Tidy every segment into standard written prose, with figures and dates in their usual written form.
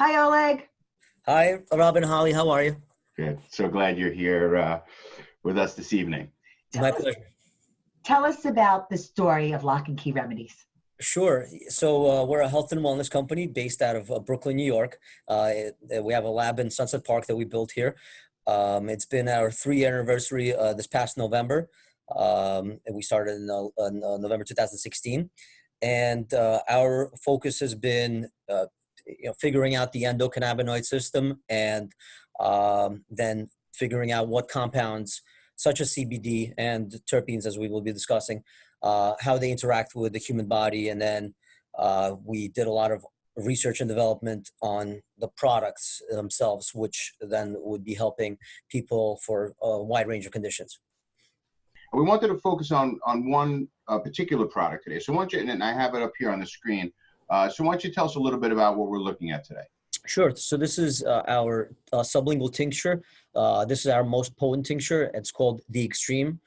Hi, Oleg. Hi, Robin, Holly, how are you? Good. So glad you're here with us this evening. My Tell us, pleasure. tell us about the story of Lock and Key Remedies. Sure. So we're a health and wellness company based out of Brooklyn, New York. We have a lab in Sunset Park that we built here. It's been our 3-year anniversary this past November. And we started in November 2016. And our focus has been figuring out the endocannabinoid system and then figuring out what compounds such as CBD and terpenes, as we will be discussing, how they interact with the human body. And then we did a lot of research and development on the products themselves, which then would be helping people for a wide range of conditions. We wanted to focus on one particular product today. So why don't you, and I have it up here on the screen. So why don't you tell us a little bit about what we're looking at today? Sure. So this is our sublingual tincture. This is our most potent tincture. It's called the Extreme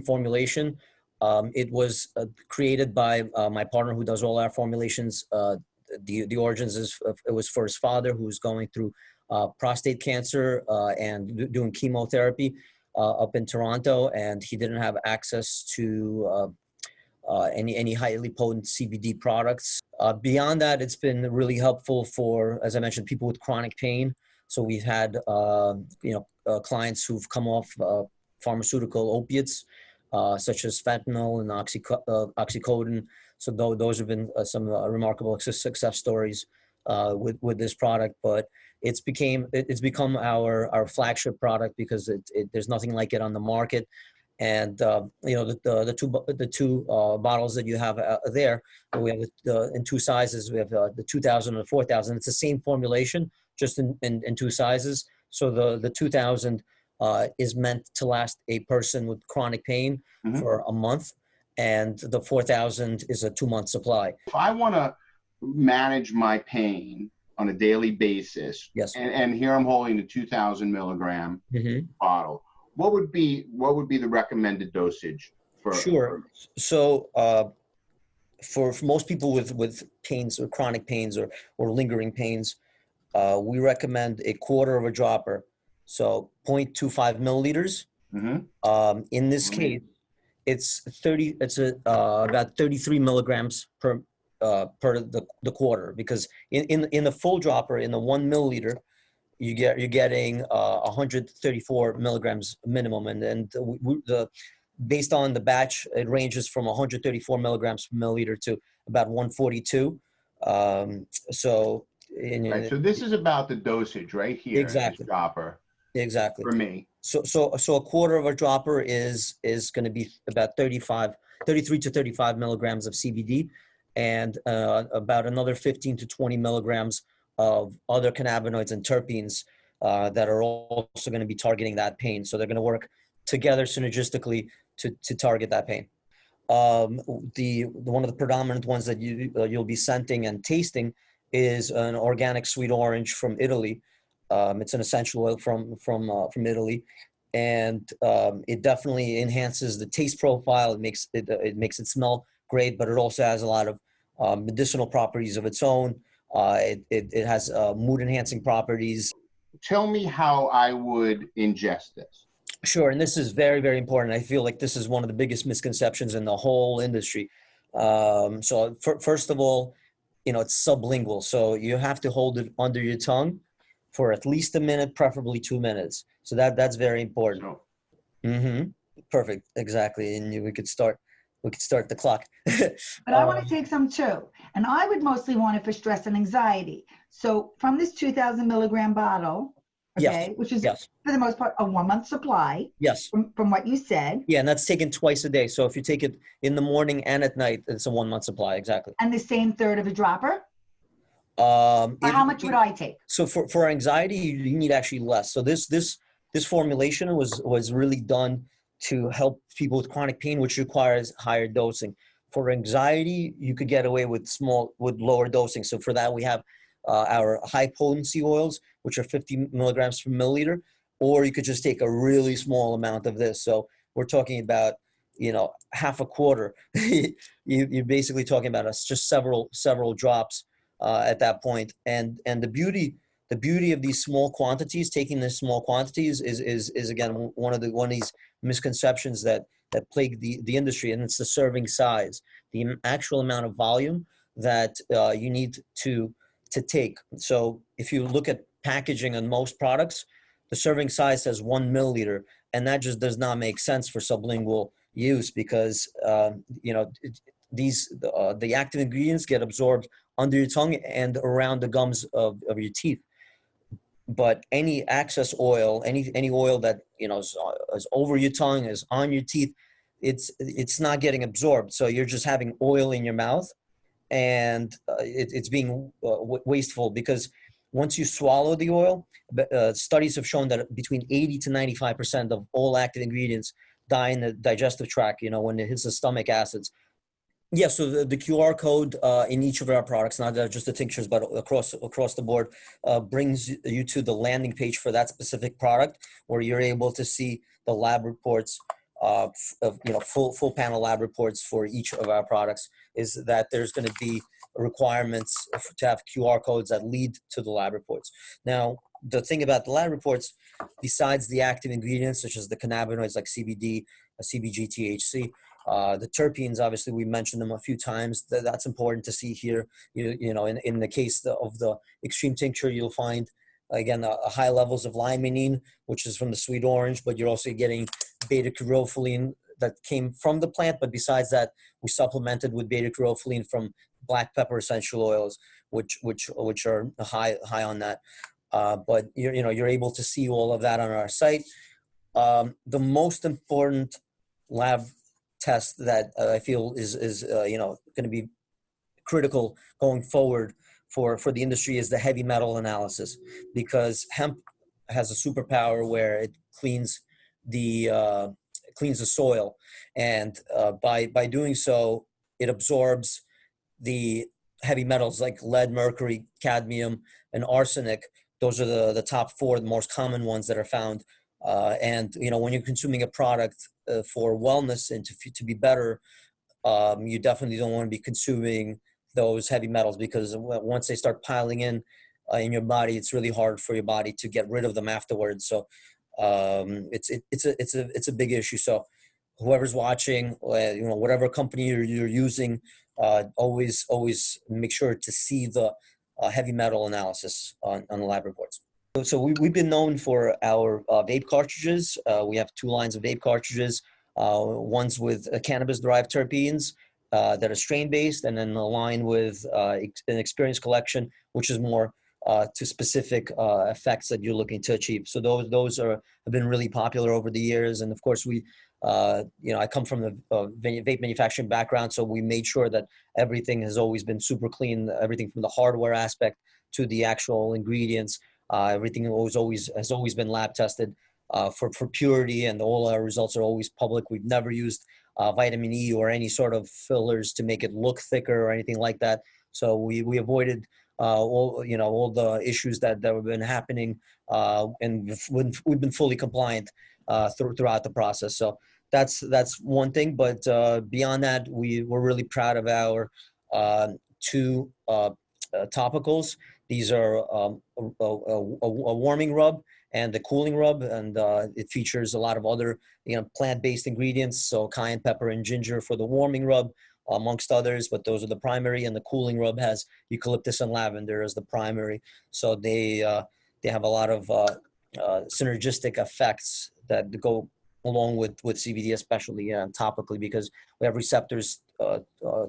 formulation. It was created by my partner who does all our formulations. The origins is it was for his father who was going through prostate cancer and doing chemotherapy up in Toronto, and he didn't have access to any highly potent CBD products. Beyond that, it's been really helpful for, as I mentioned, people with chronic pain. So we've had clients who've come off pharmaceutical opiates such as fentanyl and oxycodone. So those have been some remarkable success stories with this product. But it's become our flagship product because there's nothing like it on the market. And the two bottles that you have there, we have in two sizes. We have the 2000 and the 4000. It's the same formulation, just in two sizes. So the 2000 is meant to last a person with chronic pain for a month, and the 4000 is a 2-month supply. If I want to manage my pain on a daily basis, yes, and here I'm holding the 2000 milligram bottle. What would be the recommended dosage for? Sure. So for most people with pains or chronic pains or lingering pains, we recommend a quarter of a dropper, so 0.25 milliliters. In this case, it's about 33 milligrams per the quarter, because in the full dropper, in the 1 milliliter, you're getting 134 milligrams minimum, and based on the batch, it ranges from 134 milligrams per milliliter to about 142. So this is about the dosage right here. Exactly. This dropper. Exactly. For me. So a quarter of a dropper is going to be about 33 to 35 milligrams of CBD, and about another 15 to 20 milligrams of other cannabinoids and terpenes that are also going to be targeting that pain. So they're going to work together synergistically to target that pain. One of the predominant ones that you'll be scenting and tasting is an organic sweet orange from Italy. It's an essential oil from Italy, and it definitely enhances the taste profile. It makes it smell great, but it also has a lot of medicinal properties of its own. It has mood enhancing properties. Tell me how I would ingest this. Sure, and this is very, very important. I feel like this is one of the biggest misconceptions in the whole industry. So first of all, it's sublingual, so you have to hold it under your tongue for at least a minute, preferably 2 minutes. So that's very important. Perfect, exactly, and we could start the clock. But I want to take some too. And I would mostly want it for stress and anxiety. So from this 2000 milligram bottle, okay, yes, which is yes, for the most part a 1-month supply. Yes. From what you said. Yeah, and that's taken twice a day. So if you take it in the morning and at night, it's a 1-month supply, exactly. And the same third of a dropper? How much would I take? So for anxiety, you need actually less. So this formulation was really done to help people with chronic pain, which requires higher dosing. For anxiety, you could get away with lower dosing. So for that, we have our high potency oils, which are 50 milligrams per milliliter, or you could just take a really small amount of this. So we're talking about, half a quarter. You're basically talking about just several drops at that point. And the beauty of these small quantities, taking the small quantities, is again one of these misconceptions that plague the industry, and it's the serving size, the actual amount of volume that you need to take. So if you look at packaging on most products, the serving size says 1 milliliter, and that just does not make sense for sublingual use, because the active ingredients get absorbed under your tongue and around the gums of your teeth. But any excess oil, any oil that is over your tongue, is on your teeth, it's not getting absorbed. So you're just having oil in your mouth, and it's being wasteful, because once you swallow the oil, studies have shown that between 80 to 95% of all active ingredients die in the digestive tract, when it hits the stomach acids. Yeah, so the QR code in each of our products, not just the tinctures, but across the board, brings you to the landing page for that specific product, where you're able to see the lab reports, full panel lab reports for each of our products. Is that there's going to be requirements to have QR codes that lead to the lab reports. Now, the thing about the lab reports, besides the active ingredients such as the cannabinoids like CBD, CBG, THC, the terpenes, obviously we mentioned them a few times. That's important to see here. In the case of the extreme tincture, you'll find again high levels of limonene, which is from the sweet orange, but you're also getting beta-caryophyllene that came from the plant. But besides that, we supplemented with beta-caryophyllene from black pepper essential oils, which are high on that. But you're able to see all of that on our site. The most important lab test that I feel is going to be critical going forward for the industry is the heavy metal analysis, because hemp has a superpower where it cleans the soil, and by doing so, it absorbs the heavy metals like lead, mercury, cadmium, and arsenic. Those are the top 4, the most common ones that are found. And when you're consuming a product for wellness and to be better, you definitely don't want to be consuming those heavy metals, because once they start piling in your body, it's really hard for your body to get rid of them afterwards. So it's a big issue. So whoever's watching, whatever company you're using, always make sure to see the heavy metal analysis on the lab reports. So we've been known for our vape cartridges. We have 2 lines of vape cartridges. One's with cannabis-derived terpenes that are strain-based, and then a line with an experience collection, which is more to specific effects that you're looking to achieve. So those have been really popular over the years. And of course, I come from the vape manufacturing background, so we made sure that everything has always been super clean, everything from the hardware aspect to the actual ingredients. Everything has always been lab tested for purity, and all our results are always public. We've never used vitamin E or any sort of fillers to make it look thicker or anything like that. So we avoided all the issues that have been happening, and we've been fully compliant throughout the process. So that's one thing. But beyond that, we're really proud of our 2 topicals. These are a warming rub and a cooling rub, and it features a lot of other plant-based ingredients, so cayenne pepper and ginger for the warming rub, amongst others, but those are the primary. And the cooling rub has eucalyptus and lavender as the primary. So they have a lot of synergistic effects that go along with CBD, especially topically, because we have receptors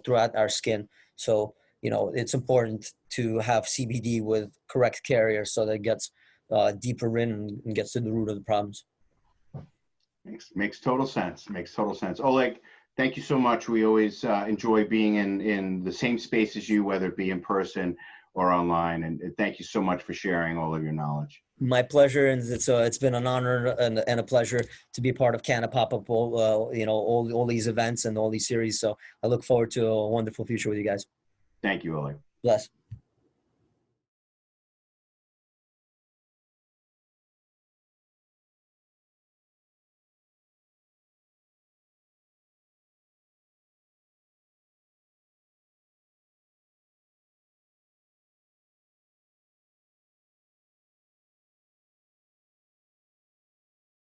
throughout our skin. So it's important to have CBD with correct carrier, so that it gets deeper in and gets to the root of the problems. Makes total sense. Makes total sense. Oleg, thank you so much. We always enjoy being in the same space as you, whether it be in person or online. And thank you so much for sharing all of your knowledge. My pleasure, and it's been an honor and a pleasure to be a part of Canna Pop-Up, all these events and all these series. So I look forward to a wonderful future with you guys. Thank you, Oleg. Bless.